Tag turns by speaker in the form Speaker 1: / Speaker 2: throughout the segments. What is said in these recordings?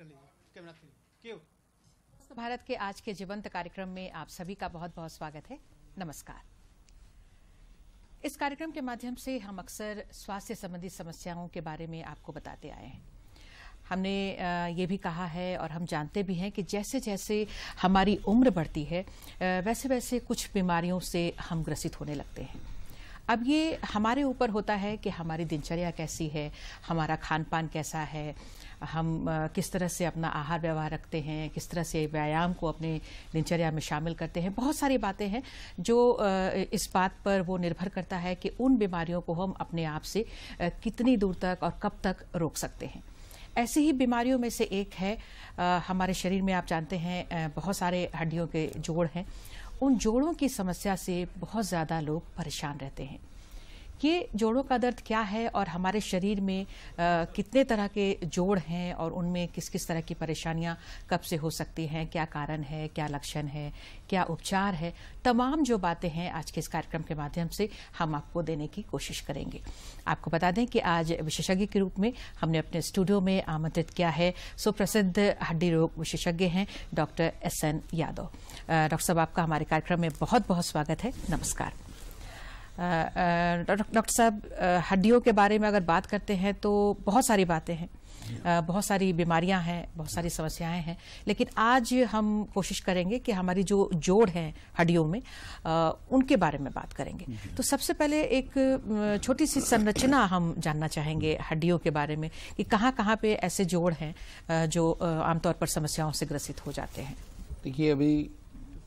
Speaker 1: कर लीजिए कैमरा 3 क्यों।
Speaker 2: भारत के आज के जीवंत कार्यक्रम में आप सभी का बहुत बहुत स्वागत है। नमस्कार। इस कार्यक्रम के माध्यम से हम अक्सर स्वास्थ्य संबंधी समस्याओं के बारे में आपको बताते आए हैं। हमने ये भी कहा है और हम जानते भी हैं कि जैसे जैसे हमारी उम्र बढ़ती है वैसे वैसे कुछ बीमारियों से हम ग्रसित होने लगते हैं। अब ये हमारे ऊपर होता है कि हमारी दिनचर्या कैसी है, हमारा खान पान कैसा है, हम किस तरह से अपना आहार व्यवहार रखते हैं, किस तरह से व्यायाम को अपने दिनचर्या में शामिल करते हैं। बहुत सारी बातें हैं जो इस बात पर वो निर्भर करता है कि उन बीमारियों को हम अपने आप से कितनी दूर तक और कब तक रोक सकते हैं। ऐसी ही बीमारियों में से एक है हमारे शरीर में आप जानते हैं बहुत सारे हड्डियों के जोड़ हैं। उन जोड़ों की समस्या से बहुत ज़्यादा लोग परेशान रहते हैं। ये जोड़ों का दर्द क्या है और हमारे शरीर में कितने तरह के जोड़ हैं और उनमें किस किस तरह की परेशानियां कब से हो सकती हैं, क्या कारण है, क्या लक्षण है, क्या उपचार है, तमाम जो बातें हैं आज के इस कार्यक्रम के माध्यम से हम आपको देने की कोशिश करेंगे। आपको बता दें कि आज विशेषज्ञ के रूप में हमने अपने स्टूडियो में आमंत्रित किया है सुप्रसिद्ध हड्डी रोग विशेषज्ञ हैं डॉक्टर SN यादव। डॉक्टर साहब, आपका हमारे कार्यक्रम में बहुत बहुत स्वागत है। नमस्कार। डॉक्टर साहब, हड्डियों के बारे में अगर बात करते हैं तो बहुत सारी बातें हैं, बहुत सारी बीमारियां हैं, बहुत सारी समस्याएं हैं, लेकिन आज हम कोशिश करेंगे कि हमारी जो जोड़ हैं हड्डियों में उनके बारे में बात करेंगे। तो सबसे पहले एक छोटी सी संरचना हम जानना चाहेंगे हड्डियों के बारे में कि कहाँ कहाँ पे ऐसे जोड़ हैं जो आमतौर पर समस्याओं से ग्रसित हो जाते हैं।
Speaker 3: देखिए, अभी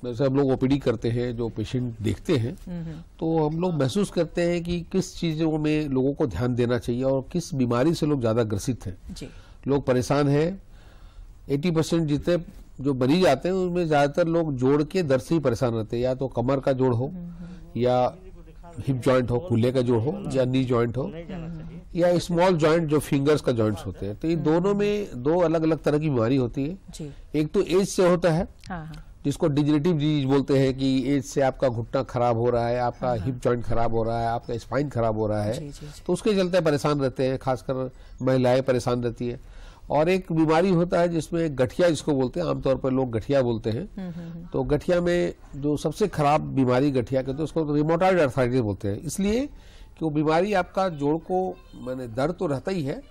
Speaker 3: जैसे हम लोग ओपीडी करते हैं, जो पेशेंट देखते हैं, तो हम लोग महसूस करते हैं कि किस चीजों में लोगों को ध्यान देना चाहिए और किस बीमारी से लोग ज्यादा ग्रसित हैं।
Speaker 2: जी। लोग
Speaker 3: परेशान हैं। 80% जितने जो मरीज आते हैं उनमें ज्यादातर लोग जोड़ के दर्द से ही परेशान रहते हैं। या तो कमर का जोड़ हो, या हिप जॉइंट हो, कूल्हे का जोड़ हो, या नी जॉइंट हो, या स्मॉल जॉइंट जो फिंगर्स का जॉइंट्स होते हैं। तो ये दोनों में दो अलग अलग तरह की बीमारी होती है। एक तो एज से होता है, जिसको डिजेनरेटिव डिजीज बोलते हैं कि एज से आपका घुटना खराब हो रहा है, आपका हिप जॉइंट खराब हो रहा है, आपका स्पाइन खराब हो रहा है, तो उसके चलते परेशान रहते हैं, खासकर महिलाएं परेशान रहती है। और एक बीमारी होता है जिसमें गठिया जिसको बोलते हैं, आमतौर पर लोग गठिया बोलते हैं। तो गठिया में जो सबसे खराब बीमारी गठिया कहते हैं उसको रिमोटॉइड आर्थराइटिस बोलते हैं, इसलिए कि वो बीमारी आपका जोड़ को मैंने दर्द तो रहता ही है,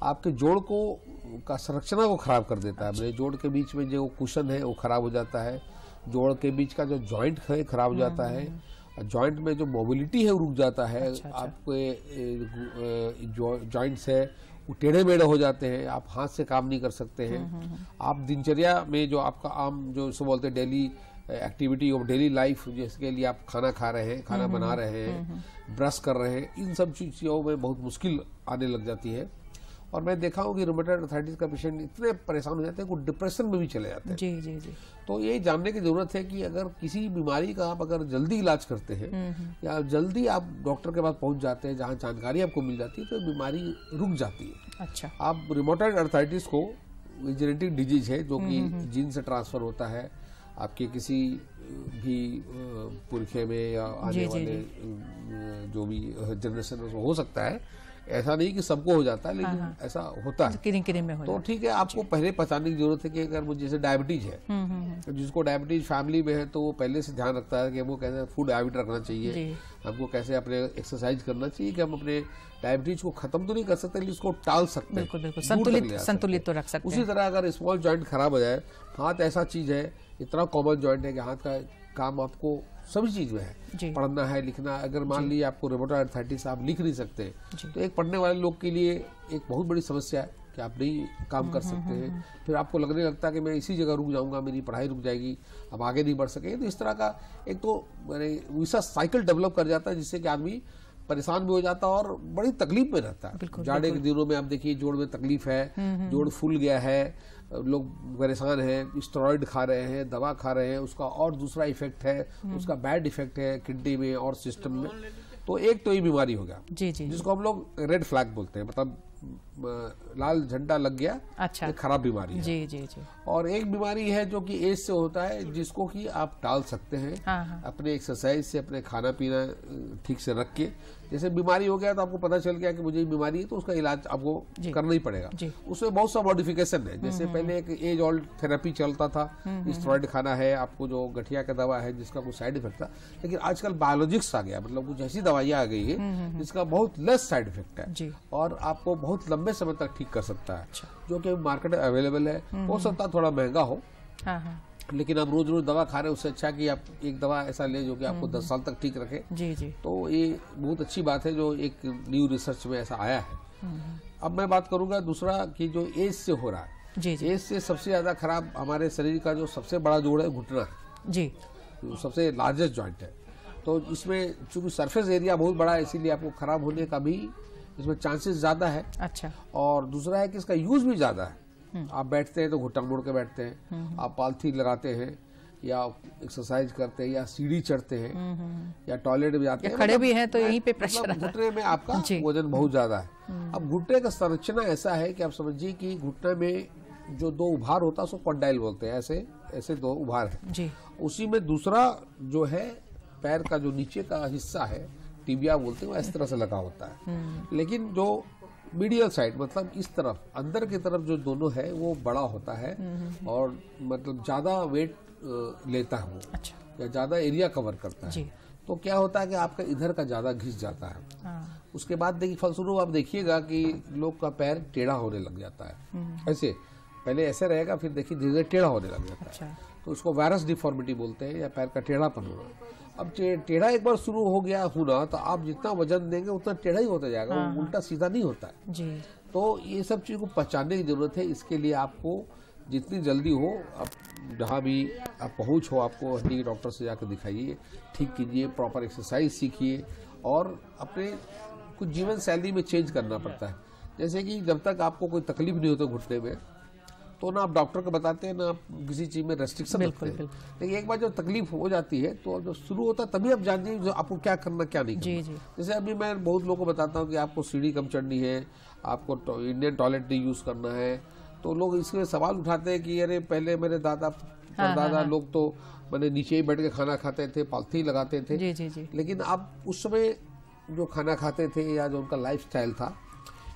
Speaker 3: आपके जोड़ को का संरचना को खराब कर देता है। मेरे जोड़ के बीच में जो कुशन है वो खराब हो जाता है, जोड़ के बीच का जो जॉइंट है खराब हो जाता है, जॉइंट में जो मोबिलिटी है वो रुक जाता है। आपके जॉइंट्स है वो टेढ़े मेढ़े हो जाते हैं, आप हाथ से काम नहीं कर सकते हैं। आप दिनचर्या में जो आपका आम जो इसको बोलते हैं daily activity of daily life, जिसके लिए आप खाना खा रहे हैं, खाना बना रहे हैं, ब्रश कर रहे हैं, इन सब चीजों में बहुत मुश्किल आने लग जाती है। और मैं देखा हूँ कि रूमेटॉइड आर्थराइटिस का पेशेंट इतने परेशान हो जाते हैं कि डिप्रेशन में भी चले जाते हैं।
Speaker 2: जी जी जी।
Speaker 3: तो ये जानने की जरूरत है कि अगर किसी बीमारी का आप अगर जल्दी इलाज करते हैं या जल्दी आप डॉक्टर के पास पहुंच जाते हैं जहाँ जानकारी आपको मिल जाती है तो बीमारी रुक जाती है।
Speaker 2: अच्छा।
Speaker 3: आप रूमेटॉइड आर्थराइटिस को जेनेटिक डिजीज है जो कि जीन से ट्रांसफर होता है, आपके किसी भी पुरखे में या आने वाले जो भी जनरेशन में हो सकता है। ऐसा नहीं कि सबको हो जाता है, लेकिन ऐसा होता है,
Speaker 2: किरिंग में हो।
Speaker 3: तो ठीक है, आपको पहले पहचानने की जरूरत है कि अगर मुझे जैसे डायबिटीज है, तो जिसको डायबिटीज फैमिली में है तो वो पहले से ध्यान रखता है कि हमको कैसे फूड हैबिट रखना चाहिए, हमको कैसे अपने एक्सरसाइज करना चाहिए कि हम अपने डायबिटीज को खत्म तो नहीं कर सकते लेकिन इसको टाल सकते हैं।
Speaker 2: बिल्कुल बिल्कुल, संतुलित तो रख सकते हैं।
Speaker 3: उसी तरह अगर स्मॉल जॉइंट खराब हो जाए, हाथ ऐसा चीज है, इतना कॉमन जॉइंट है कि हाथ का काम आपको सभी चीज में है, पढ़ना है, लिखना है। अगर मान लीजिए आपको रूमेटॉइड आर्थराइटिस आप लिख नहीं सकते, तो एक पढ़ने वाले लोग के लिए एक बहुत बड़ी समस्या है कि आप नहीं काम कर सकते हैं। फिर आपको लगने लगता है कि मैं इसी जगह रुक जाऊंगा, मेरी पढ़ाई रुक जाएगी, अब आगे नहीं बढ़ सकेंगे। तो इस तरह का एक तो मैंने वैसा साइकिल डेवलप कर जाता है जिससे कि आदमी परेशान भी हो जाता है और बड़ी तकलीफ में रहता है। जाड़े के दिनों में आप देखिए जोड़ में तकलीफ है, जोड़ फूल गया है, लोग परेशान हैं, स्टेरॉइड खा रहे हैं, दवा खा रहे हैं, उसका और दूसरा इफेक्ट है, उसका बैड इफेक्ट है किडनी में और सिस्टम में। तो एक तो ये बीमारी हो गया जिसको हम लोग रेड फ्लैग बोलते हैं, मतलब लाल झंडा लग गया,
Speaker 2: अच्छा,
Speaker 3: ये खराब बीमारी है।
Speaker 2: जी जी जी।
Speaker 3: और एक बीमारी है जो कि एज से होता है, जिसको कि आप टाल सकते हैं।
Speaker 2: हाँ हाँ।
Speaker 3: अपने एक्सरसाइज से, अपने खाना पीना ठीक से रख के। जैसे बीमारी हो गया तो आपको पता चल गया कि मुझे ये बीमारी है, तो उसका इलाज आपको करना ही पड़ेगा। उसमें बहुत सा मॉडिफिकेशन है। जैसे पहले एक एज ओल्ड थेरेपी चलता था, स्टेरॉइड खाना है आपको, जो गठिया का दवा है जिसका कोई साइड इफेक्ट था। लेकिन आजकल बायोलॉजिक्स आ गया, मतलब कुछ ऐसी दवाइयां आ गई है जिसका बहुत लेस साइड इफेक्ट है और आपको बहुत लंबे समय तक ठीक कर सकता है। जो कि मार्केट में अवेलेबल है। हो सकता है थोड़ा महंगा हो, लेकिन आप रोज रोज दवा खा रहे हैं, उससे अच्छा कि आप एक दवा ऐसा ले जो कि आपको 10 साल तक ठीक रखे।
Speaker 2: जी जी।
Speaker 3: तो ये बहुत अच्छी बात है जो एक न्यू रिसर्च में ऐसा आया है। अब मैं बात करूंगा दूसरा कि जो एज से हो रहा है।
Speaker 2: जी जी।
Speaker 3: एज से सबसे ज्यादा खराब हमारे शरीर का जो सबसे बड़ा जोड़ है घुटना
Speaker 2: जी,
Speaker 3: जो सबसे लार्जेस्ट जॉइंट है। तो इसमें चूंकि सरफेस एरिया बहुत बड़ा है, इसीलिए आपको खराब होने का भी इसमें चांसेस ज्यादा है।
Speaker 2: अच्छा।
Speaker 3: और दूसरा है कि इसका यूज भी ज्यादा है। आप बैठते हैं तो घुटना मोड़ के बैठते हैं, आप पालथी लगाते हैं या एक्सरसाइज करते हैं या सीढ़ी चढ़ते हैं या टॉयलेट में जाते हैं,
Speaker 2: खड़े भी हैं तो यहीं पे प्रेशर
Speaker 3: घुटने में आपका वजन बहुत ज्यादा है। अब घुटने का संरचना ऐसा है कि आप समझिए कि घुटने में जो दो उभार होता है उसको कॉन्डाइल बोलते हैं। ऐसे ऐसे दो उभार है जी। उसी में दूसरा जो है पैर का जो नीचे का हिस्सा है, टिबिया बोलते हैं, वो इस तरह से लगा होता है। लेकिन जो मीडियल साइड, मतलब इस तरफ अंदर की तरफ जो दोनों है वो बड़ा होता है और मतलब ज्यादा वेट लेता है वो। अच्छा। या ज्यादा एरिया कवर करता है। तो क्या होता है कि आपका इधर का ज्यादा घिस जाता है। उसके बाद देखिए फलस्वरूप आप देखिएगा कि लोग का पैर टेढ़ा होने लग जाता है। ऐसे पहले ऐसे रहेगा, फिर देखिए धीरे धीरे टेढ़ा होने लग जाता है। अच्छा। तो उसको वायरस डिफॉर्मिटी बोलते हैं या पैर का टेढ़ापन होना। अब टेढ़ा एक बार शुरू हो गया होना तो आप जितना वजन देंगे उतना टेढ़ा ही होता जाएगा, वो उल्टा सीधा नहीं होता है जी। तो ये सब चीज को पहचानने की जरूरत है। इसके लिए आपको जितनी जल्दी हो, आप जहाँ भी आप पहुँच हो, आपको हड्डी के डॉक्टर से जाकर दिखाइए, ठीक कीजिए, प्रॉपर एक्सरसाइज सीखिए और अपने कुछ जीवन शैली में चेंज करना पड़ता है। जैसे कि जब तक आपको कोई तकलीफ नहीं होता घुटने में, तो ना आप डॉक्टर को बताते हैं ना आप किसी चीज में रेस्ट्रिक्शन रखते हैं। लेकिन एक बार जब तकलीफ हो जाती है तो जब शुरू होता है तभी आप जानिए आपको क्या करना क्या नहीं करना। जी। जैसे अभी मैं बहुत लोगों को बताता हूँ कि आपको सीढ़ी कम चढ़नी है, आपको इंडियन टॉयलेट नहीं यूज करना है, तो लोग इसके सवाल उठाते हैं कि अरे पहले मेरे दादा परदादा लोग तो मैंने नीचे ही बैठ के खाना खाते थे, पालथी लगाते थे। जी जी जी। लेकिन आप उस समय जो खाना खाते थे या जो उनका लाइफ स्टाइल था,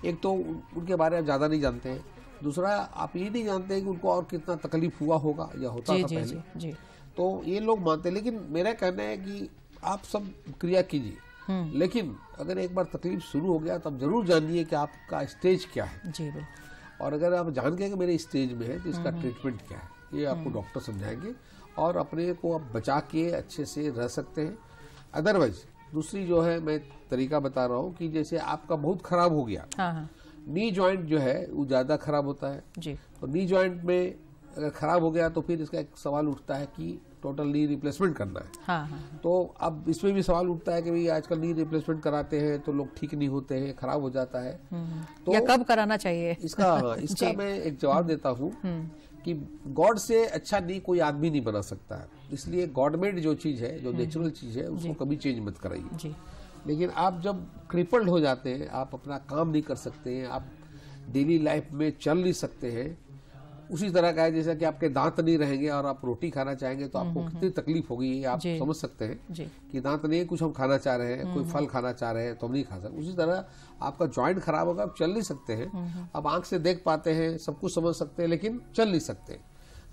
Speaker 3: एक तो उनके बारे में ज्यादा नहीं जानते हैं, दूसरा आप ये नहीं जानते कि उनको और कितना तकलीफ हुआ होगा या होता था पहले। जी। तो ये लोग मानते हैं, लेकिन मेरा कहना है कि आप सब क्रिया कीजिए, लेकिन अगर एक बार तकलीफ शुरू हो गया तब जरूर जानिए कि आपका स्टेज क्या है। जी। और अगर आप जान गए कि मेरे स्टेज में है तो इसका ट्रीटमेंट क्या है, ये आपको डॉक्टर समझाएंगे और अपने को आप बचा के अच्छे से रह सकते हैं। अदरवाइज दूसरी जो है मैं तरीका बता रहा हूँ कि जैसे आपका बहुत खराब हो गया, नी जॉइंट जो है वो ज्यादा खराब होता है जी। और नी जॉइंट में अगर खराब हो गया तो फिर इसका एक सवाल उठता है कि टोटल नी रिप्लेसमेंट करना है। हाँ। तो अब इसमें भी सवाल उठता है कि भाई आजकल नी रिप्लेसमेंट कराते हैं तो लोग ठीक नहीं होते हैं, खराब हो जाता है। तो
Speaker 2: या कब कराना चाहिए
Speaker 3: इसका मैं एक जवाब देता हूँ कि गॉड से अच्छा नी कोई आदमी नहीं बना सकता है। इसलिए गॉड मेड जो चीज है, जो नेचुरल चीज है, उसको कभी चेंज मत कराइए। लेकिन आप जब क्रिपल्ड हो जाते हैं, आप अपना काम नहीं कर सकते हैं, आप डेली लाइफ में चल नहीं सकते हैं, उसी तरह का है जैसा कि आपके दांत नहीं रहेंगे और आप रोटी खाना चाहेंगे तो आपको कितनी तकलीफ होगी ये आप समझ सकते हैं कि दांत नहीं, कुछ हम खाना चाह रहे हैं, कोई फल खाना चाह रहे हैं तो हम नहीं खा सकते। उसी तरह आपका जॉइंट खराब होगा, आप चल नहीं सकते हैं। आप आंख से देख पाते हैं, सब कुछ समझ सकते हैं, लेकिन चल नहीं सकते।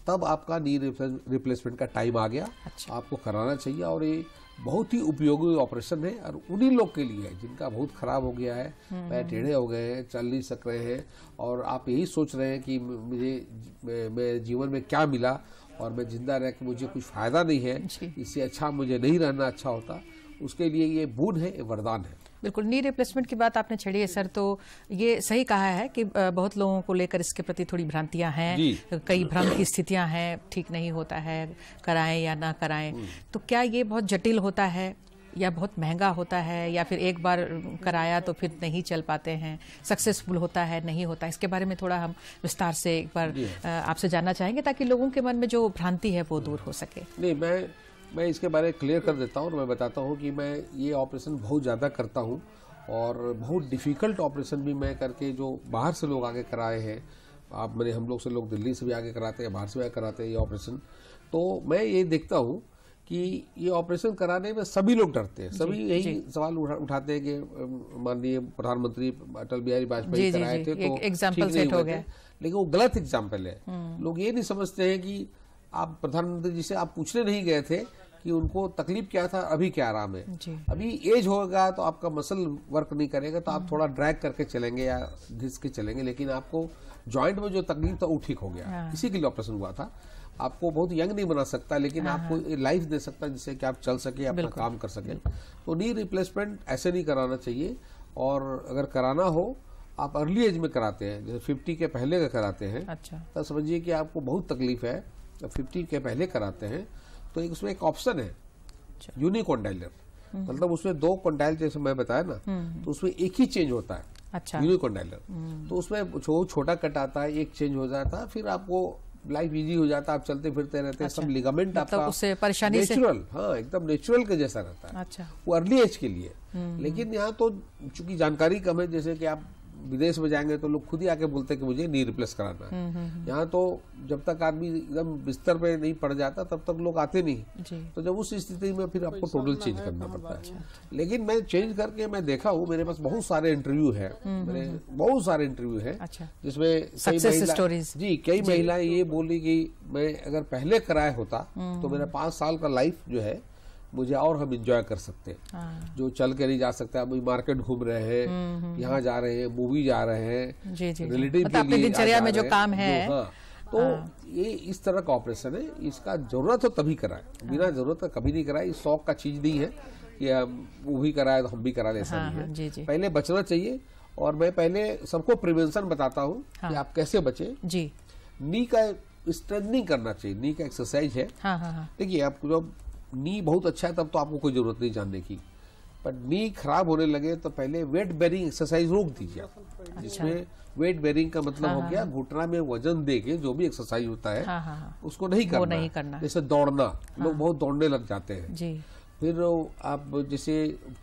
Speaker 3: तब आपका नी रिप्लेसमेंट का टाइम आ गया। अच्छा। आपको कराना चाहिए और ये बहुत ही उपयोगी ऑपरेशन है और उन्हीं लोग के लिए है जिनका बहुत खराब हो गया है, पैर टेढ़े हो गए हैं, चल नहीं सक रहे हैं और आप यही सोच रहे हैं कि मुझे मेरे जीवन में क्या मिला और मैं जिंदा रह के मुझे कुछ फायदा नहीं है, इससे अच्छा मुझे नहीं रहना अच्छा होता। उसके लिए ये बून है, ये वरदान है।
Speaker 2: बिल्कुल, नी रिप्लेसमेंट की बात आपने छेड़ी है सर, तो ये सही कहा है कि बहुत लोगों को लेकर इसके प्रति थोड़ी भ्रांतियां हैं, कई भ्रम की स्थितियां हैं, ठीक नहीं होता है, कराएं या ना कराएं। तो क्या ये बहुत जटिल होता है या बहुत महंगा होता है या फिर एक बार कराया तो फिर नहीं चल पाते हैं, सक्सेसफुल होता है नहीं होता? इसके बारे में थोड़ा हम विस्तार से एक बार आपसे जानना चाहेंगे ताकि लोगों के मन में जो भ्रांति है वो दूर हो सके।
Speaker 3: नहीं, मैं इसके बारे में क्लियर कर देता हूँ और मैं बताता हूँ कि मैं ये ऑपरेशन बहुत ज़्यादा करता हूँ और बहुत डिफ़िकल्ट ऑपरेशन भी मैं करके जो बाहर से लोग आगे कराए हैं, आप मैंने हम लोग से लोग दिल्ली से भी आगे कराते हैं, बाहर से भी आगे कराते हैं ये ऑपरेशन। तो मैं ये देखता हूँ कि ये ऑपरेशन कराने में सभी लोग डरते हैं, सभी यही सवाल उठाते हैं कि माननीय प्रधानमंत्री अटल बिहारी वाजपेयी कराए थे तो
Speaker 2: एग्जाम्पल सेट हो गया,
Speaker 3: लेकिन वो गलत एग्जाम्पल है। लोग ये नहीं समझते हैं कि आप प्रधानमंत्री जी से आप पूछने नहीं गए थे कि उनको तकलीफ क्या था, अभी क्या आराम है। अभी एज होगा तो आपका मसल वर्क नहीं करेगा तो आप थोड़ा ड्रैग करके चलेंगे या घिस के चलेंगे, लेकिन आपको जॉइंट में जो तकलीफ था वो ठीक हो गया, इसी के लिए ऑपरेशन हुआ था। आपको बहुत यंग नहीं बना सकता, लेकिन आपको लाइफ दे सकता है जिससे कि आप चल सके, अपना काम कर सके। तो नी रिप्लेसमेंट ऐसे नहीं कराना चाहिए, और अगर कराना हो आप अर्ली एज में कराते हैं, जैसे 50 के पहले का कराते हैं, तब समझिए कि आपको बहुत तकलीफ है, 50 के पहले कराते हैं तो उसमें एक ऑप्शन है यूनिकॉन्डाइलर, मतलब उसमें 2 कॉन्डाइल जैसे मैं बताया ना, तो उसमें एक ही चेंज होता है, यूनिकॉन्डाइलर। तो उसमें छोटा कट आता है, एक चेंज हो जाता है, फिर आपको लाइफ इजी हो जाता है, आप चलते फिरते रहते हैं, सब लिगामेंट आपका
Speaker 2: उससे परेशानी
Speaker 3: नेचुरल, हाँ एकदम नेचुरल के जैसा रहता है। वो अर्ली एज के लिए। लेकिन यहाँ तो चूंकि जानकारी कम है, जैसे कि आप विदेश में जाएंगे तो लोग खुद ही आके बोलते हैं कि मुझे नी रिप्लेस कराना है। यहाँ तो जब तक आदमी एकदम बिस्तर पे नहीं पड़ जाता तब तक लोग आते नहीं, तो जब उस स्थिति में फिर आपको टोटल चेंज करना पड़ता है। लेकिन मैं चेंज करके मैं देखा हूँ, मेरे पास बहुत सारे इंटरव्यू है, मेरे बहुत सारे इंटरव्यू है जिसमें कई महिलाएं ये बोली कि मैं अगर पहले कराया होता तो मेरा 5 साल का लाइफ जो है मुझे और हम एंजॉय कर सकते हैं। जो चल के नहीं जा सकते, आप मार्केट घूम रहे हैं, यहाँ जा रहे हैं, मूवी जा रहे हैं, रिलेटिव के लिए
Speaker 2: दिनचर्या में जो काम है,
Speaker 3: तो ये इस तरह का ऑपरेशन है। इसका जरूरत हो तभी कराए, बिना जरूरत का कभी नहीं कराए। इस शौक का चीज नहीं है कि वो भी कराए तो हम भी करा ले, ऐसा नहीं है। पहले बचना चाहिए, और मैं पहले सबको प्रिवेंशन बताता हूँ कि आप कैसे बचे। नी का स्ट्रेंथनिंग करना चाहिए, नी का एक्सरसाइज है। देखिए आपको जब नी बहुत अच्छा है तब तो आपको कोई जरूरत नहीं जानने की, पर नी खराब होने लगे तो पहले वेट बेरिंग एक्सरसाइज रोक दीजिए। जिसमें वेट बेरिंग का मतलब हो गया घुटना में वजन दे के जो भी एक्सरसाइज होता है उसको नहीं करना। जैसे दौड़ना, लोग बहुत दौड़ने लग जाते हैं, फिर आप जैसे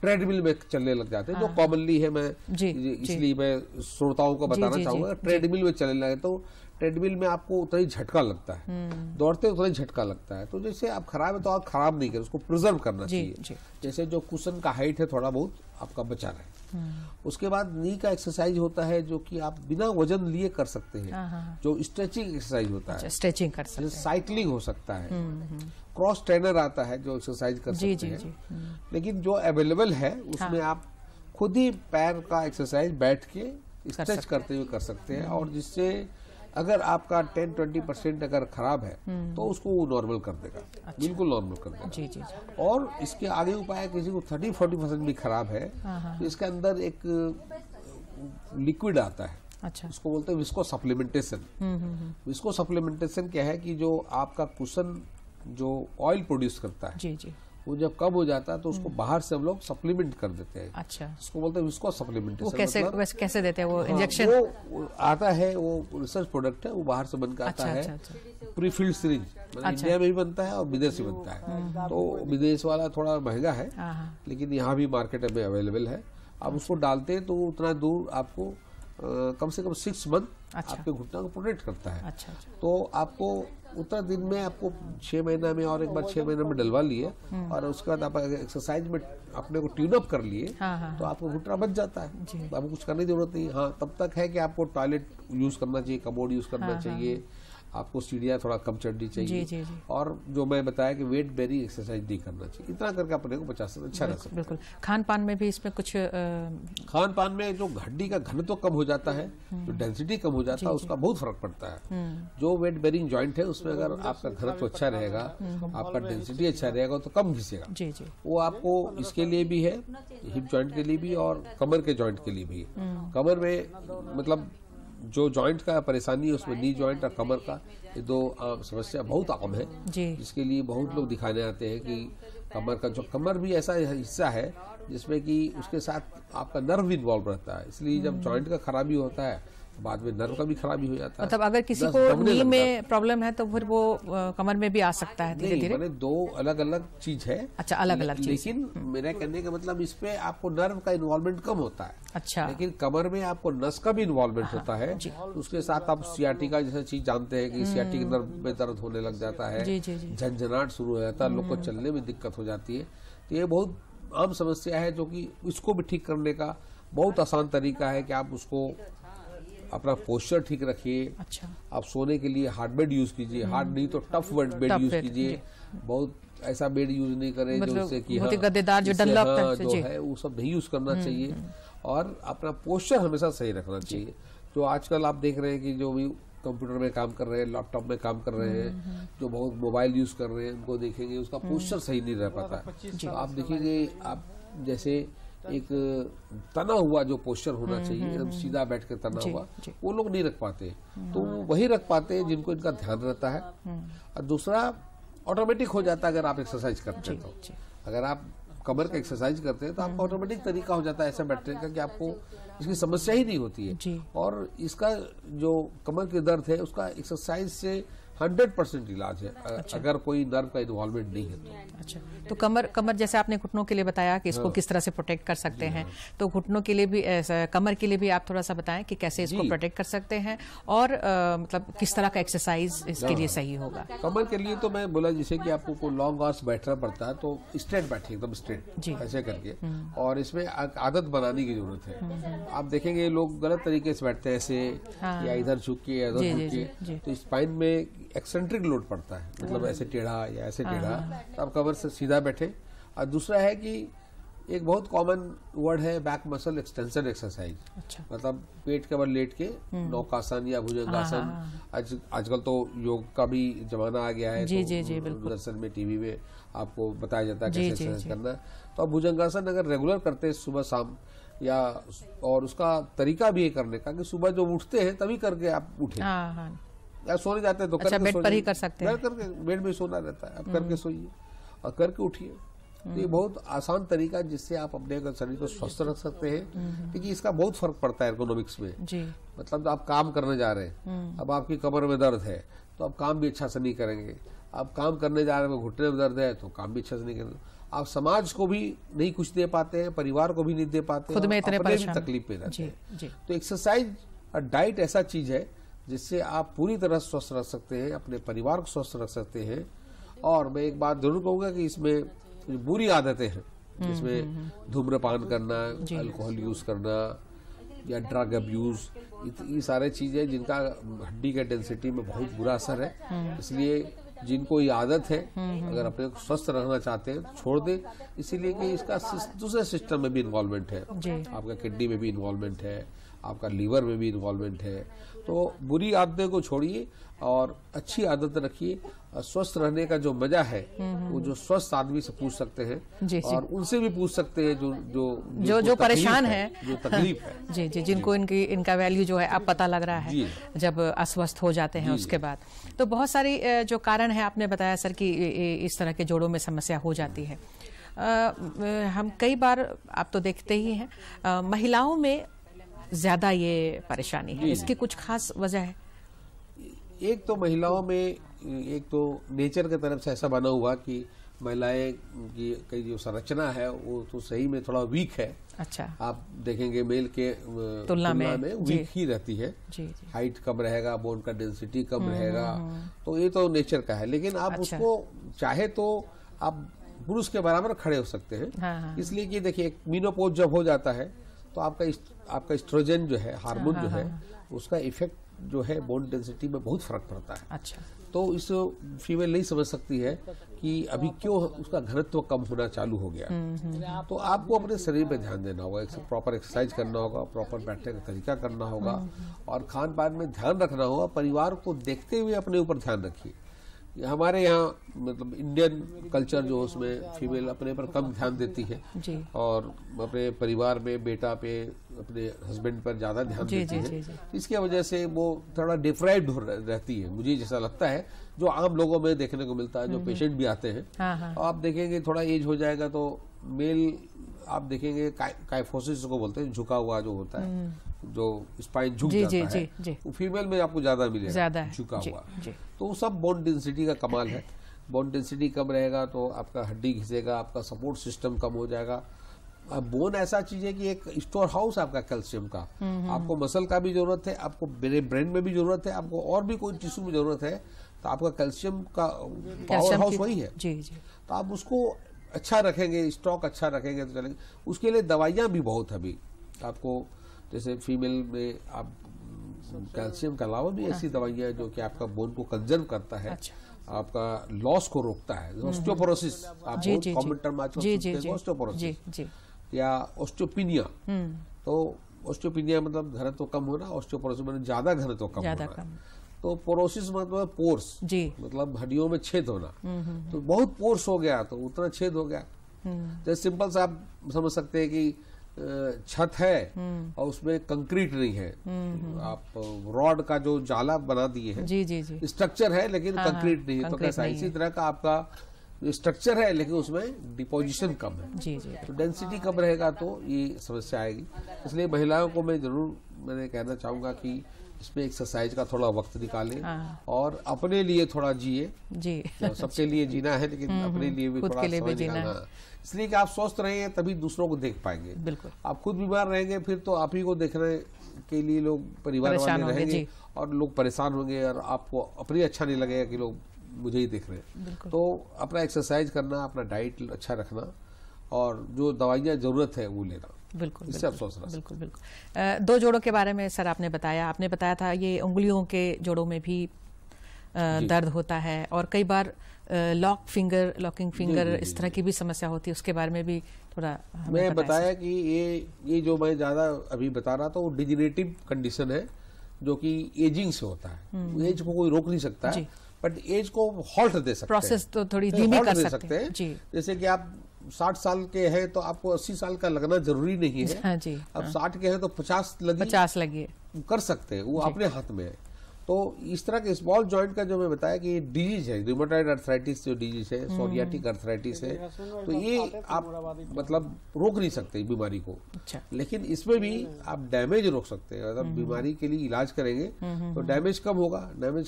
Speaker 3: ट्रेडमिल में चलने लग जाते हैं, जो कॉमनली है, मैं इसलिए मैं श्रोताओं को बताना चाहूंगा। ट्रेडमिल में चलने लगे तो ट्रेडमिल में आपको उतना ही झटका लगता है, दौड़ते उतना ही झटका लगता है। तो जैसे आप खराब है तो आप खराब नहीं करें, उसको प्रिजर्व करना चाहिए। जैसे जो कुशन का हाइट है थोड़ा बहुत आपका बचा रहे। उसके बाद नी का एक्सरसाइज होता है जो कि आप बिना वजन लिए कर सकते हैं, जो स्ट्रेचिंग एक्सरसाइज होता है,
Speaker 2: स्ट्रेचिंग कर सकते हैं,
Speaker 3: साइकिलिंग हो सकता है, क्रॉस ट्रेनर आता है जो एक्सरसाइज कर सकते हैं। लेकिन जो अवेलेबल है उसमें आप खुद ही पैर का एक्सरसाइज बैठ के स्ट्रेच करते हुए कर सकते हैं, और जिससे अगर आपका 10-20% अगर खराब है तो उसको वो नॉर्मल कर देगा, बिल्कुल नॉर्मल कर देगा। और इसके आगे उपाय, किसी को 30-40% भी खराब है तो इसके अंदर एक लिक्विड आता है, उसको बोलते हैं विस्को सप्लीमेंटेशन। विस्को सप्लीमेंटेशन क्या है कि जो आपका कुशन जो ऑयल प्रोड्यूस करता है, वो जब कम हो जाता है तो उसको बाहर से हम लोग सप्लीमेंट कर देते हैं। उसको बोलते हैं विस्को सप्लीमेंटेशन।
Speaker 2: वो कैसे देते हैं? वो इंजेक्शन
Speaker 3: वो आता है, वो रिसर्च प्रोडक्ट है, वो बाहर से बनकर आता है, प्रीफिल्ड सिरिंज, इंडिया में भी बनता है और विदेश में बनता है। तो विदेश वाला थोड़ा महंगा है, लेकिन यहाँ भी मार्केट में अवेलेबल है। आप उसको डालते हैं तो उतना दूर आपको कम से कम 6 मंथ आपके घुटना को प्रोटेक्ट करता है। तो आपको उतना दिन में आपको 6 महीना में और एक बार 6 महीना में डलवा लिए, और उसके बाद आप एक्सरसाइज में अपने को ट्यून अप कर लिए, तो आपको घुटना बच जाता है, तो आपको कुछ करने की जरूरत नहीं। हाँ, तब तक है कि आपको टॉयलेट यूज करना चाहिए, कमोड यूज करना चाहिए, आपको सीढ़ियाँ थोड़ा कम चढ़नी चाहिए, और जो मैं बताया कि वेट बेरिंग एक्सरसाइज नहीं करना चाहिए। इतना करके अपने को बचा सकते, अच्छा रह सकता है।
Speaker 2: बिल्कुल। खान पान में भी इसमें कुछ
Speaker 3: खान पान में जो हड्डी का घनत्व कम हो जाता है, जो डेंसिटी कम हो जाता है, उसका बहुत फर्क पड़ता है। जो वेट बेरिंग जॉइंट है उसमें अगर आपका घनत्व अच्छा रहेगा, आपका डेंसिटी अच्छा रहेगा तो कम घिसेगा। वो आपको इसके लिए भी है, हिप जॉइंट के लिए भी और कमर के जॉइंट के लिए भी। कमर में मतलब जो जॉइंट का परेशानी है उसमें नी जॉइंट और कमर का, ये 2 समस्या बहुत आम है, जिसके लिए बहुत लोग दिखाने आते हैं कि कमर भी ऐसा हिस्सा है जिसमें कि उसके साथ आपका नर्व भी इन्वॉल्व रहता है। इसलिए जब जॉइंट का खराबी होता है बाद में नर्व का भी खराबी हो जाता है।
Speaker 2: मतलब अगर किसी
Speaker 3: दस्त
Speaker 2: को
Speaker 3: दबने
Speaker 2: नी
Speaker 3: लगता है।
Speaker 2: में प्रॉब्लम है तो फिर वो कमर में भी आ सकता है धीरे
Speaker 3: नहीं,
Speaker 2: धीरे।
Speaker 3: मैंने दो अलग अलग चीज है।
Speaker 2: अच्छा, अलग अलग चीज।
Speaker 3: लेकिन मेरा कहने का मतलब इस पे आपको नर्व का इन्वॉल्वमेंट कम होता है।
Speaker 2: अच्छा,
Speaker 3: लेकिन कमर में आपको नस का भी इन्वॉल्वमेंट होता है। उसके साथ आप सियाटिका जैसा चीज जानते हैं कि सियाटिक नर्व में दर्द होने लग जाता है,
Speaker 2: जी जी जी।
Speaker 3: झंझनाहट शुरू हो जाता है, लोग को चलने में दिक्कत हो जाती है। तो ये बहुत आम समस्या है, जो कि इसको भी ठीक करने का बहुत आसान तरीका है कि आप उसको अपना पोस्चर ठीक रखिए।
Speaker 2: अच्छा,
Speaker 3: आप सोने के लिए हार्ड बेड यूज कीजिए, हार्ड नहीं तो tough bed
Speaker 2: tough
Speaker 3: use
Speaker 2: bed,
Speaker 3: कीजिए। बहुत ऐसा बेड यूज नहीं करें
Speaker 2: मतलब
Speaker 3: जो कि
Speaker 2: बहुत ही गद्देदार जो डनलॉप टाइप से,
Speaker 3: जो
Speaker 2: जी।
Speaker 3: है वो सब नहीं यूज करना चाहिए। और अपना पोस्चर हमेशा सही रखना चाहिए। जो आजकल आप देख रहे हैं कि जो भी कंप्यूटर में काम कर रहे हैं, लैपटॉप में काम कर रहे हैं, जो बहुत मोबाइल यूज कर रहे हैं, उनको देखेंगे उसका पोस्चर सही नहीं रह पाता है। तो आप देखेंगे, आप जैसे एक तना हुआ जो पोस्चर होना चाहिए, एकदम सीधा बैठ के तना
Speaker 2: जी,
Speaker 3: हुआ,
Speaker 2: जी।
Speaker 3: वो लोग नहीं रख पाते। तो वही रख पाते हैं जिनको इनका ध्यान रहता है। और दूसरा, ऑटोमेटिक हो जाता है अगर आप एक्सरसाइज करते हैं तो। अगर आप कमर का एक्सरसाइज करते हैं तो आपका ऑटोमेटिक तरीका हो जाता है ऐसे बैठने का कि आपको इसकी समस्या ही नहीं होती
Speaker 2: जी।
Speaker 3: है। और इसका जो कमर के दर्द है उसका एक्सरसाइज से 100% इलाज है। अगर कोई नर्व का इन्वॉल्वमेंट नहीं है तो।
Speaker 2: अच्छा, तो कमर जैसे आपने घुटनों के लिए बताया कि इसको किस तरह से प्रोटेक्ट कर सकते हैं, तो घुटनों के लिए भी कमर के लिए भी आप थोड़ा सा बताएं कि कैसे इसको
Speaker 3: जी।
Speaker 2: प्रोटेक्ट कर सकते हैं और मतलब किस तरह का एक्सरसाइज इसके लिए सही होगा।
Speaker 3: कमर के लिए तो मैं बोला जैसे कि आपको लॉन्ग आवर्स बैठना पड़ता है तो स्ट्रेट बैठिए, एकदम स्ट्रेट
Speaker 2: जी।
Speaker 3: ऐसे करके। और इसमें आदत बनाने की जरूरत है। आप देखेंगे लोग गलत तरीके से बैठते हैं ऐसे, या इधर झुक के या
Speaker 2: जी,
Speaker 3: उधर
Speaker 2: जी,
Speaker 3: झुक
Speaker 2: जी।
Speaker 3: के, तो स्पाइन में एक्सेंट्रिक लोड पड़ता है, मतलब ऐसे टेढ़ा या ऐसे टेढ़ा। तो आप कमर से सीधा बैठे। और दूसरा है कि एक बहुत कॉमन वर्ड है बैक मसल एक्सटेंशन एक्सरसाइज।
Speaker 2: अच्छा,
Speaker 3: मतलब पेट के बल लेट के नौकासन या भुजंगासन। आजकल तो योग का भी जमाना आ गया है।
Speaker 2: जी,
Speaker 3: तो
Speaker 2: जी, जी, बिल्कुल।
Speaker 3: दूरदर्शन में, टीवी में आपको बताया जाता है
Speaker 2: जी,
Speaker 3: कैसे
Speaker 2: जी,
Speaker 3: एक्सरसाइज
Speaker 2: जी।
Speaker 3: करना है। तो आप भुजंगासन अगर रेगुलर करते हैं सुबह शाम, या और उसका तरीका भी है करने का कि सुबह जब उठते हैं तभी करके आप उठे,
Speaker 2: हाँ हाँ,
Speaker 3: या सोने जाते हैं तो
Speaker 2: अच्छा,
Speaker 3: करके
Speaker 2: बेड
Speaker 3: सो
Speaker 2: पर ही
Speaker 3: जाइए।
Speaker 2: कर सकते हैं।
Speaker 3: करके बेड में सोना रहता है, आप करके सोइए और करके उठिए। तो ये बहुत आसान तरीका है जिससे आप अपने शरीर को स्वस्थ रख सकते हैं। क्योंकि इसका बहुत फर्क पड़ता है एर्गोनॉमिक्स में।
Speaker 2: जी,
Speaker 3: मतलब आप काम करने जा रहे हैं, अब आपकी कमर में दर्द है तो आप काम भी अच्छा से नहीं करेंगे। आप काम करने जा रहे हैं, घुटने में दर्द है तो काम भी अच्छा से नहीं करेंगे। आप समाज को भी नहीं कुछ दे पाते हैं, परिवार को भी नहीं दे पाते,
Speaker 2: खुद में इतने
Speaker 3: अपने भी
Speaker 2: परेशान।
Speaker 3: तकलीफ में रहते
Speaker 2: जी,
Speaker 3: हैं।
Speaker 2: जी।
Speaker 3: तो एक्सरसाइज और डाइट ऐसा चीज है जिससे आप पूरी तरह स्वस्थ रख सकते हैं, अपने परिवार को स्वस्थ रख सकते हैं। और मैं एक बात जरूर कहूंगा कि इसमें जो बुरी आदतें हैं, जिसमें धूम्रपान करना, अल्कोहल यूज करना या ड्रग अब्यूज, ये सारे चीजें जिनका हड्डी के डेंसिटी में बहुत बुरा असर है। इसलिए जिनको ये आदत है, अगर अपने को स्वस्थ रहना चाहते हैं तो छोड़ दें। इसीलिए कि इसका दूसरे सिस्टम में भी इन्वॉल्वमेंट है, आपका किडनी में भी इन्वॉल्वमेंट है, आपका लीवर में भी इन्वॉल्वमेंट है। तो बुरी आदतें को छोड़िए और अच्छी आदत रखिए। स्वस्थ रहने का जो मजा है वो जो स्वस्थ आदमी से पूछ सकते हैं,
Speaker 2: जी,
Speaker 3: और उनसे भी पूछ सकते हैं जो
Speaker 2: जो परेशान है,
Speaker 3: जो तकलीफ है।
Speaker 2: जी जी, जिनको इनका वैल्यू जो है अब पता लग रहा
Speaker 3: जी।
Speaker 2: है जब अस्वस्थ हो जाते हैं उसके बाद। तो बहुत सारी जो कारण है आपने बताया सर कि इस तरह के जोड़ों में समस्या हो जाती है। हम कई बार आप तो देखते ही हैं महिलाओं में ज्यादा ये परेशानी है, इसकी कुछ खास वजह है?
Speaker 3: एक तो महिलाओं में, एक तो नेचर की तरफ से ऐसा बना हुआ कि महिलाएं की जो संरचना है वो तो सही में थोड़ा वीक है।
Speaker 2: अच्छा,
Speaker 3: आप देखेंगे मेल के
Speaker 2: तुलना में
Speaker 3: वीक ही रहती है।
Speaker 2: जी जी,
Speaker 3: हाइट कम रहेगा, बोन का डेंसिटी कम रहेगा, तो ये तो नेचर का है। लेकिन आप
Speaker 2: अच्छा।
Speaker 3: उसको चाहे तो आप पुरुष के बराबर खड़े हो सकते हैं।
Speaker 2: हाँ, हाँ।
Speaker 3: इसलिए कि देखिए मीनोपॉज जब हो जाता है तो आपका एस्ट्रोजन जो है, हार्मोन जो है, उसका इफेक्ट जो है बोन डेंसिटी में बहुत फर्क पड़ता है।
Speaker 2: अच्छा,
Speaker 3: तो इस फीमेल नहीं समझ सकती है कि अभी क्यों उसका घनत्व कम होना चालू हो गया। तो आपको अपने शरीर पे ध्यान देना होगा, प्रॉपर एक्सरसाइज करना होगा, प्रॉपर बैठने का तरीका करना होगा, और खान पान में ध्यान रखना होगा। परिवार को देखते हुए अपने ऊपर ध्यान रखिए। हमारे यहाँ मतलब इंडियन कल्चर जो उसमें फीमेल अपने पर कम ध्यान देती है,
Speaker 2: जी,
Speaker 3: और अपने परिवार में बेटा पे, अपने हस्बैंड पर ज्यादा ध्यान
Speaker 2: जी,
Speaker 3: देती
Speaker 2: जी,
Speaker 3: है।
Speaker 2: जी, जी।
Speaker 3: इसकी वजह से वो थोड़ा डिप्राइव्ड रहती है, मुझे जैसा लगता है, जो आम लोगों में देखने को मिलता है, जो पेशेंट भी आते हैं।
Speaker 2: हाँ हाँ,
Speaker 3: और आप देखेंगे थोड़ा एज हो जाएगा तो मेल आप देखेंगे काइफोसिस को बोलते हैं, झुका हुआ जो होता है, जो स्पाइन झुक
Speaker 2: जी,
Speaker 3: जाता
Speaker 2: जी,
Speaker 3: है,
Speaker 2: जी, जी।
Speaker 3: वो फीमेल में आपको ज्यादा मिलेगा,
Speaker 2: ज्यादा है,
Speaker 3: झुका
Speaker 2: जी,
Speaker 3: हुआ।
Speaker 2: जी।
Speaker 3: तो वो सब बोन डेंसिटी का कमाल है। बोन डेंसिटी कम रहेगा तो आपका हड्डी घिसेगा, आपका सपोर्ट सिस्टम कम हो जाएगा। अब बोन ऐसा चीज है कि एक स्टोर हाउस आपका कैल्शियम का, आपको मसल का भी जरूरत है, आपको ब्रेन में भी जरूरत है, आपको और भी कोई टिश्यू में जरूरत है, तो आपका कैल्शियम का पावर हाउस वही है।
Speaker 2: जी जी।
Speaker 3: तो आप उसको अच्छा रखेंगे, स्टॉक अच्छा रखेंगे तो चलेंगे। उसके लिए दवाइयां भी बहुत है अभी आपको, जैसे फीमेल में आप कैल्शियम के अलावा भी ऐसी दवाइयां जो कि आपका बोन को कंजर्व करता है, आपका लॉस को रोकता है। ऑस्टियोपोरोसिस, आप
Speaker 2: जी,
Speaker 3: बहुत
Speaker 2: जी,
Speaker 3: कॉमन
Speaker 2: जी।
Speaker 3: टर्म आजकल
Speaker 2: जी,
Speaker 3: सुनते
Speaker 2: जी,
Speaker 3: हैं, ऑस्टियोपोरोसिस
Speaker 2: जी जी।
Speaker 3: या ऑस्टियोपिनिया। तो ऑस्टियोपिनिया मतलब घनत्व कम होना, ऑस्टियोपोरोसिस मतलब ज्यादा घनत्व कम
Speaker 2: ज्यादा
Speaker 3: होना।
Speaker 2: कम।
Speaker 3: तो पोरोसिस मतलब पोर्स,
Speaker 2: जी।
Speaker 3: मतलब हड्डियों में छेद होना। तो बहुत पोर्स हो गया तो उतना छेद हो गया। जैसे सिंपल सा आप समझ सकते हैं कि छत है और उसमें कंक्रीट नहीं है, आप रॉड का जो जाला बना दिए हैं,
Speaker 2: जी जी जी।
Speaker 3: स्ट्रक्चर है लेकिन
Speaker 2: हाँ,
Speaker 3: कंक्रीट नहीं है, तो
Speaker 2: कंक्रीट
Speaker 3: कैसा
Speaker 2: नहीं
Speaker 3: इसी
Speaker 2: है।
Speaker 3: तरह का आपका स्ट्रक्चर है लेकिन उसमें डिपोजिशन कम है।
Speaker 2: जी जी।
Speaker 3: तो डेंसिटी कम रहेगा तो ये समस्या आएगी। इसलिए महिलाओं को मैं जरूर मैंने कहना चाहूंगा कि इसमें एक्सरसाइज का थोड़ा वक्त निकालें
Speaker 2: हाँ।
Speaker 3: और अपने लिए थोड़ा जिए।
Speaker 2: जी।
Speaker 3: सबके लिए जीना है लेकिन अपने लिए भी
Speaker 2: खुद
Speaker 3: थोड़ा
Speaker 2: के लिए भी
Speaker 3: समय
Speaker 2: जीना है।
Speaker 3: निकालना। इसलिए कि आप स्वस्थ रहेंगे तभी दूसरों को देख पाएंगे।
Speaker 2: बिल्कुल।
Speaker 3: आप खुद बीमार रहेंगे फिर तो आप ही को देखने के लिए लोग परिवार
Speaker 2: परेशान
Speaker 3: वाले
Speaker 2: होंगे,
Speaker 3: रहेंगे
Speaker 2: जी।
Speaker 3: और लोग परेशान होंगे और आपको अपनी अच्छा नहीं लगेगा कि लोग मुझे ही देख रहे हैं।
Speaker 2: बिल्कुल।
Speaker 3: तो अपना एक्सरसाइज करना, अपना डाइट अच्छा रखना और जो दवाइयाँ जरूरत है वो लेना,
Speaker 2: बिल्कुल
Speaker 3: इससे आप स्वस्थ रह
Speaker 2: बिल्कुल बिल्कुल। दो जोड़ों के बारे में सर आपने बताया था ये उंगलियों के जोड़ों में भी दर्द होता है और कई बार लॉकिंग फिंगर इस तरह की भी समस्या होती है, उसके बारे में भी थोड़ा
Speaker 3: मैं बताया कि ये जो मैं ज्यादा अभी बता रहा था वो डिजेनरेटिव कंडीशन है जो कि एजिंग से होता है। एज को कोई रोक नहीं सकता है, बट एज को हॉल्ट दे सकते हैं,
Speaker 2: प्रोसेस तो थोड़ी धीमी कर सकते हैं। जी।
Speaker 3: जैसे कि आप 60 साल के हैं तो आपको 80 साल का लगना जरूरी नहीं है।
Speaker 2: हाँ जी।
Speaker 3: अब 60 के हैं तो 50 लगी कर सकते हैं, वो अपने हाथ में है। तो इस तरह के स्मॉल जॉइंट का जो मैं बताया कि ये डिजीज है, रिमोटॉइड अर्थराइटिस जो डिजीज है, सोरियाटिक अर्थराइटिस है, तो ये आप मतलब रोक नहीं सकते बीमारी को।
Speaker 2: अच्छा।
Speaker 3: लेकिन इसमें भी आप डैमेज रोक सकते हैं। अगर बीमारी के लिए इलाज करेंगे तो डैमेज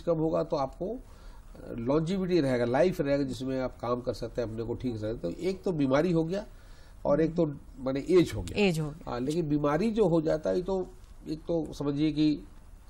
Speaker 3: कम होगा तो आपको लॉन्जिविटी रहेगा, लाइफ रहेगा जिसमें आप काम कर सकते हैं, अपने को ठीक रहे। तो एक तो बीमारी हो गया और एक तो माने एज हो गया। हाँ, लेकिन बीमारी जो हो जाता है तो एक तो समझिए कि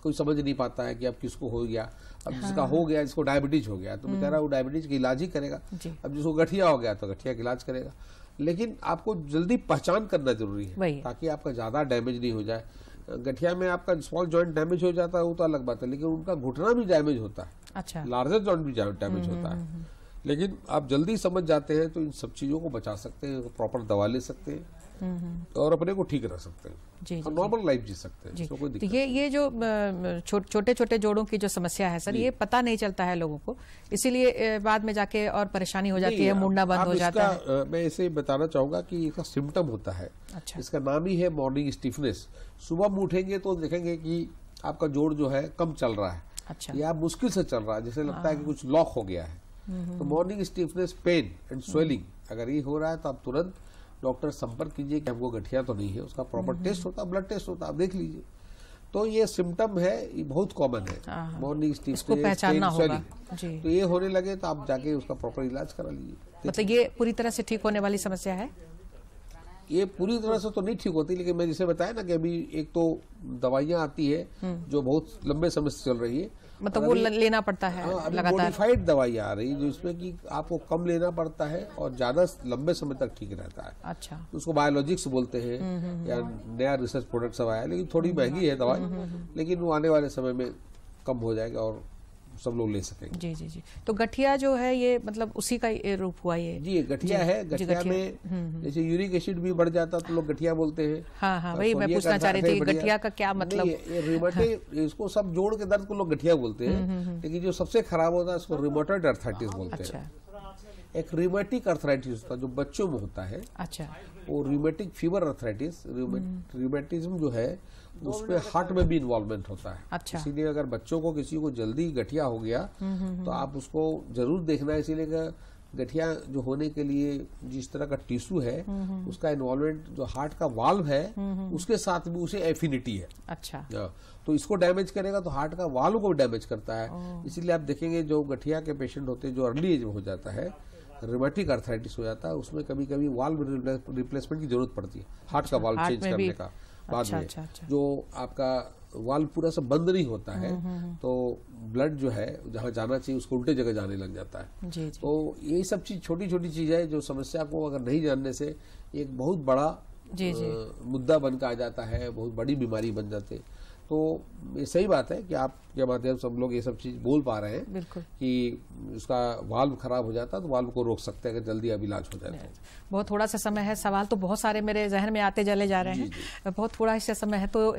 Speaker 3: कोई समझ नहीं पाता है कि अब किसको हो गया। अब जिसका हो गया, जिसको डायबिटीज हो गया तो बेचारा वो डायबिटीज का इलाज ही करेगा। अब जिसको गठिया हो गया तो गठिया का इलाज करेगा। लेकिन आपको जल्दी पहचान करना जरूरी है ताकि आपका ज्यादा डैमेज नहीं हो जाए। गठिया में आपका स्मॉल जॉइंट डैमेज हो जाता है वो तो अलग बात है, लेकिन उनका घुटना भी डैमेज होता है।
Speaker 2: अच्छा।
Speaker 3: लार्जर जॉइंट भी डैमेज होता है। लेकिन आप जल्दी समझ जाते हैं तो इन सब चीजों को बचा सकते हैं, प्रॉपर दवा ले सकते हैं और अपने को ठीक रख सकते हैं।
Speaker 2: जी,
Speaker 3: और नॉर्मल लाइफ जी सकते हैं। कोई
Speaker 2: तो ये जो छोटे छोटे जोड़ों की जो समस्या है सर, ये पता नहीं चलता है लोगों को, इसीलिए बाद में जाके और परेशानी हो जाती है, मुड़ना बंद हो जाता है।
Speaker 3: मैं इसे बताना चाहूंगा कि इसका सिम्टम होता है।
Speaker 2: अच्छा।
Speaker 3: इसका नाम ही है मॉर्निंग स्टिफनेस। सुबह में उठेंगे तो देखेंगे कि आपका जोड़ जो है कम चल रहा है।
Speaker 2: अच्छा।
Speaker 3: या मुश्किल से चल रहा है, जैसे लगता है कि कुछ लॉक हो गया है। तो morning stiffness, pain and swelling अगर ये हो रहा है तो आप तुरंत डॉक्टर संपर्क कीजिए कि हमको गठिया तो नहीं है। उसका प्रॉपर टेस्ट होता है, ब्लड टेस्ट होता है, आप देख लीजिए। तो ये सिम्टम है, ये बहुत कॉमन है, मॉर्निंग स्टिफनेस,
Speaker 2: पहचानना होगा। जी।
Speaker 3: तो ये होने लगे तो आप जाके उसका प्रॉपर इलाज करा लीजिए।
Speaker 2: मतलब ये पूरी तरह से ठीक होने वाली समस्या है?
Speaker 3: ये पूरी तरह से तो नहीं ठीक होती, लेकिन मैं जैसे बताया ना कि अभी एक तो दवाइयां आती है जो बहुत लंबे समय से चल रही है,
Speaker 2: मतलब वो लेना पड़ता है लगातार।
Speaker 3: मॉडिफाइड दवाइयां आ रही है जो इसमें कि आपको कम लेना पड़ता है और ज्यादा लंबे समय तक ठीक रहता है।
Speaker 2: अच्छा।
Speaker 3: उसको बायोलॉजिक्स बोलते हैं या नया रिसर्च प्रोडक्ट सब आया, लेकिन थोड़ी महंगी है दवाई, लेकिन वो आने वाले समय में कम हो जाएगा और सब लोग ले सकेंगे।
Speaker 2: जी जी जी। तो गठिया जो है ये मतलब उसी का रूप हुआ ये?
Speaker 3: जी, गठिया है। गठिया में जैसे यूरिक एसिड भी बढ़ जाता तो लोग गठिया बोलते हैं।
Speaker 2: हाँ हाँ, वही मैं पूछना चाह रही थी, गठिया का क्या मतलब?
Speaker 3: इसको सब जोड़ के दर्द को लोग गठिया बोलते हैं, लेकिन जो सबसे खराब होता है उसको रिमोटॉइड अर्थराइटिस बोलते हैं। एक रिमेटिक अर्थराइटिस होता है जो बच्चों में होता है।
Speaker 2: अच्छा।
Speaker 3: वो रिमेटिक फीवर अर्थराइटिस, रिमेटिज्म जो है उसमें हार्ट में भी इन्वॉल्वमेंट होता है।
Speaker 2: अच्छा।
Speaker 3: इसीलिए अगर बच्चों को किसी को जल्दी गठिया हो गया तो आप उसको जरूर देखना है। इसीलिए गठिया जो होने के लिए जिस तरह का टिश्यू है उसका इन्वॉल्वमेंट जो हार्ट का वाल्व है उसके साथ भी उसे एफिनिटी है।
Speaker 2: अच्छा।
Speaker 3: तो इसको डैमेज करेगा तो हार्ट का वाल्व को भी डैमेज करता है। इसीलिए आप देखेंगे जो गठिया के पेशेंट होते हैं जो अर्ली एज में हो जाता है, रिमेटिक आर्थराइटिस हो जाता है, उसमें कभी कभी वाल्व रिप्लेसमेंट की जरूरत पड़ती है, हार्ट का वाल्व चेंज करने का बाद में। जो आपका वाल्व पूरा सा बंद नहीं होता है तो ब्लड जो है जहाँ जाना चाहिए उसको उल्टे जगह जाने लग जाता है।
Speaker 2: जी।
Speaker 3: तो यही सब चीज छोटी छोटी चीज है जो समस्या को अगर नहीं जानने से एक बहुत बड़ा मुद्दा बन के आ जाता है, बहुत बड़ी बीमारी बन जाती है। तो ये सही बात है कि आपके माध्यम से हम लोग ये सब चीज बोल पा रहे हैं
Speaker 2: बिल्कुल
Speaker 3: कि उसका वाल्व खराब हो जाता है तो वाल्व को रोक सकते हैं अगर जल्दी अब इलाज हो जाए तो।
Speaker 2: बहुत थोड़ा सा समय है, सवाल तो बहुत सारे मेरे जहन में आते चले जा रहे हैं। बहुत थोड़ा सा समय है तो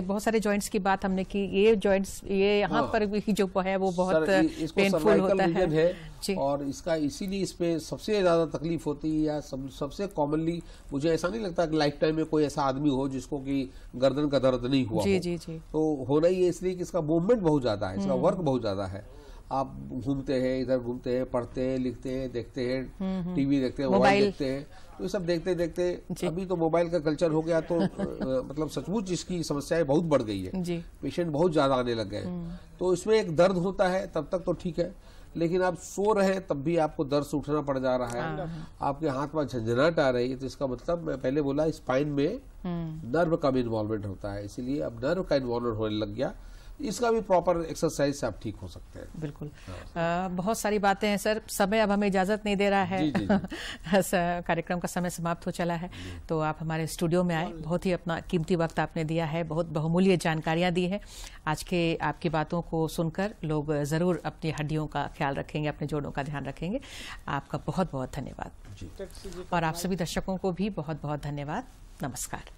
Speaker 2: बहुत सारे जॉइंट्स की बात हमने की। ये जॉइंट्स ये यहाँ पर भी जो है वो बहुत पेनफुल होता है
Speaker 3: और इसका इसीलिए इस पे सबसे ज्यादा तकलीफ होती है या सबसे कॉमनली मुझे ऐसा नहीं लगता कि लाइफ टाइम में कोई ऐसा आदमी हो जिसको कि गर्दन का दर्द नहीं हुआ हो। तो होना ही है इसलिए कि इसका मूवमेंट बहुत ज्यादा है, इसका वर्क बहुत ज्यादा है। आप घूमते हैं, इधर घूमते हैं, पढ़ते हैं, लिखते हैं, देखते हैं, टीवी देखते हैं, मोबाइल देखते हैं, तो ये सब देखते देखते अभी तो मोबाइल का कल्चर हो गया तो मतलब सचमुच इसकी समस्याएं बहुत बढ़ गई है। पेशेंट बहुत ज्यादा आने लग गए। तो इसमें एक दर्द होता है तब तक तो ठीक है, लेकिन आप सो रहे हैं तब भी आपको दर्द से उठना पड़ जा रहा है, आपके हाथ में झंझनाहट आ रही है, तो इसका मतलब मैं पहले बोला स्पाइन में नर्व का भी इन्वॉल्वमेंट होता है। इसीलिए अब नर्व का इन्वॉल्वमेंट होने लग गया, इसका भी प्रॉपर एक्सरसाइज से आप ठीक हो सकते हैं।
Speaker 2: बिल्कुल। बहुत सारी बातें हैं सर, समय अब हमें इजाजत नहीं दे रहा है। जी। कार्यक्रम का समय समाप्त हो चला है, तो आप हमारे स्टूडियो में आए, बहुत ही अपना कीमती वक्त आपने दिया है, बहुत बहुमूल्य जानकारियां दी है। आज के आपकी बातों को सुनकर लोग जरूर अपनी हड्डियों का ख्याल रखेंगे, अपने जोड़ों का ध्यान रखेंगे। आपका बहुत बहुत धन्यवाद और आप सभी दर्शकों को भी बहुत बहुत धन्यवाद। नमस्कार।